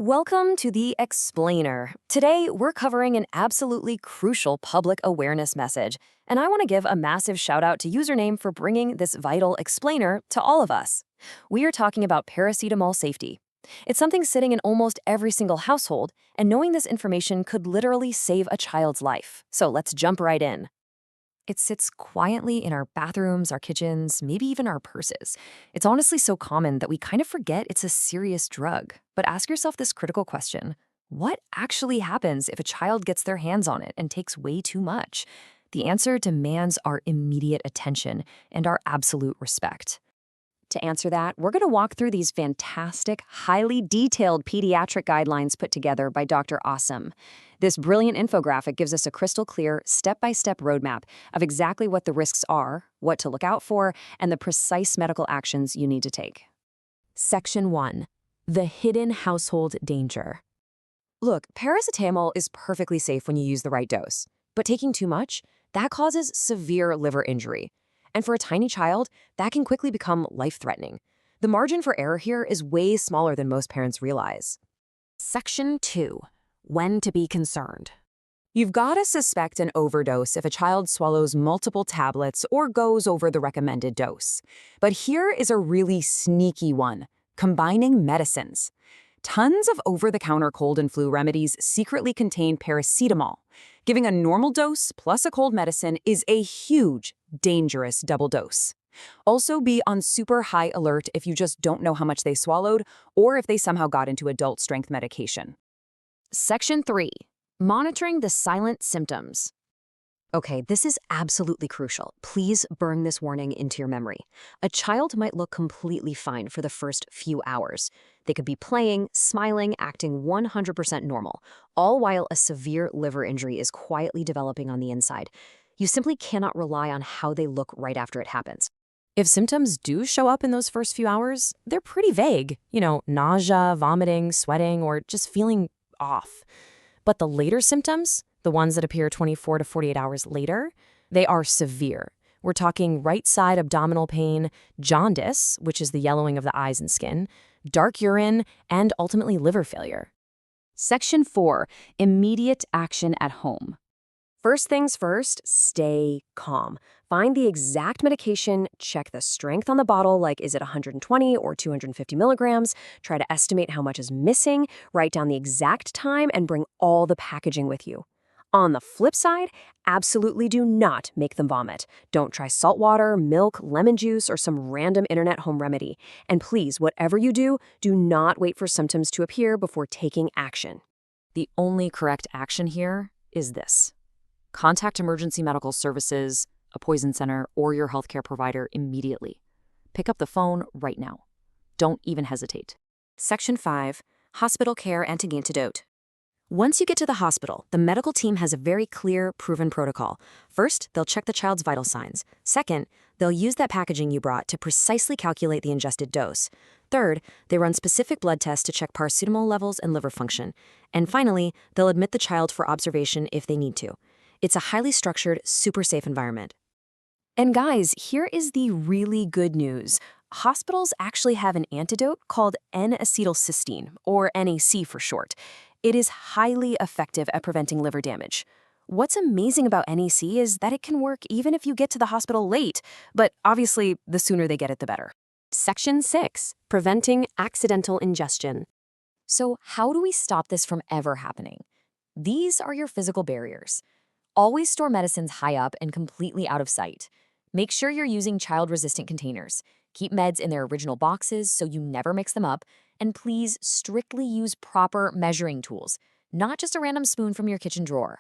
Welcome to The Explainer. Today, we're covering an absolutely crucial public awareness message, and I want to give a massive shout out to Username for bringing this vital explainer to all of us. We are talking about paracetamol safety. It's something sitting in almost every single household, and knowing this information could literally save a child's life. So let's jump right in. It sits quietly in our bathrooms, our kitchens, maybe even our purses. It's honestly so common that we kind of forget it's a serious drug. But ask yourself this critical question. What actually happens if a child gets their hands on it and takes way too much? The answer demands our immediate attention and our absolute respect. To answer that, we're going to walk through these fantastic, highly detailed pediatric guidelines put together by Dr. Awesome. This brilliant infographic gives us a crystal clear, step-by-step roadmap of exactly what the risks are, what to look out for, and the precise medical actions you need to take. Section 1. The hidden household danger. Look, paracetamol is perfectly safe when you use the right dose, but taking too much, that causes severe liver injury. And for a tiny child, that can quickly become life-threatening. The margin for error here is way smaller than most parents realize. Section 2. When to be concerned. You've got to suspect an overdose if a child swallows multiple tablets or goes over the recommended dose. But here is a really sneaky one: combining medicines. Tons of over-the-counter cold and flu remedies secretly contain paracetamol. Giving a normal dose plus a cold medicine is a huge, dangerous double dose. Also, be on super high alert if you just don't know how much they swallowed or if they somehow got into adult-strength medication. Section 3. Monitoring the silent symptoms. Okay, this is absolutely crucial. Please burn this warning into your memory. A child might look completely fine for the first few hours. They could be playing, smiling, acting 100% normal, all while a severe liver injury is quietly developing on the inside. You simply cannot rely on how they look right after it happens. If symptoms do show up in those first few hours, they're pretty vague. Nausea, vomiting, sweating, or just feeling off. But the later symptoms, the ones that appear 24 to 48 hours later, they are severe. We're talking right side abdominal pain, jaundice, which is the yellowing of the eyes and skin, dark urine, and ultimately liver failure. Section 4. Immediate action at home. First things first, stay calm. Find the exact medication, check the strength on the bottle, like is it 120 or 250 milligrams, try to estimate how much is missing, write down the exact time, and bring all the packaging with you. On the flip side, absolutely do not make them vomit. Don't try salt water, milk, lemon juice, or some random internet home remedy. And please, whatever you do, do not wait for symptoms to appear before taking action. The only correct action here is this. Contact emergency medical services, a poison center, or your healthcare provider immediately. Pick up the phone right now. Don't even hesitate. Section 5. Hospital care and antidote. Once you get to the hospital, the medical team has a very clear, proven protocol. First, they'll check the child's vital signs. Second, they'll use that packaging you brought to precisely calculate the ingested dose. Third, they run specific blood tests to check paracetamol levels and liver function. And finally, they'll admit the child for observation if they need to. It's a highly structured, super safe environment. And guys, here is the really good news. Hospitals actually have an antidote called N-acetylcysteine, or NAC for short. It is highly effective at preventing liver damage. What's amazing about NAC is that it can work even if you get to the hospital late, but obviously, the sooner they get it, the better. Section 6. Preventing accidental ingestion. So how do we stop this from ever happening? These are your physical barriers. Always store medicines high up and completely out of sight. Make sure you're using child-resistant containers. Keep meds in their original boxes so you never mix them up. And please strictly use proper measuring tools, not just a random spoon from your kitchen drawer.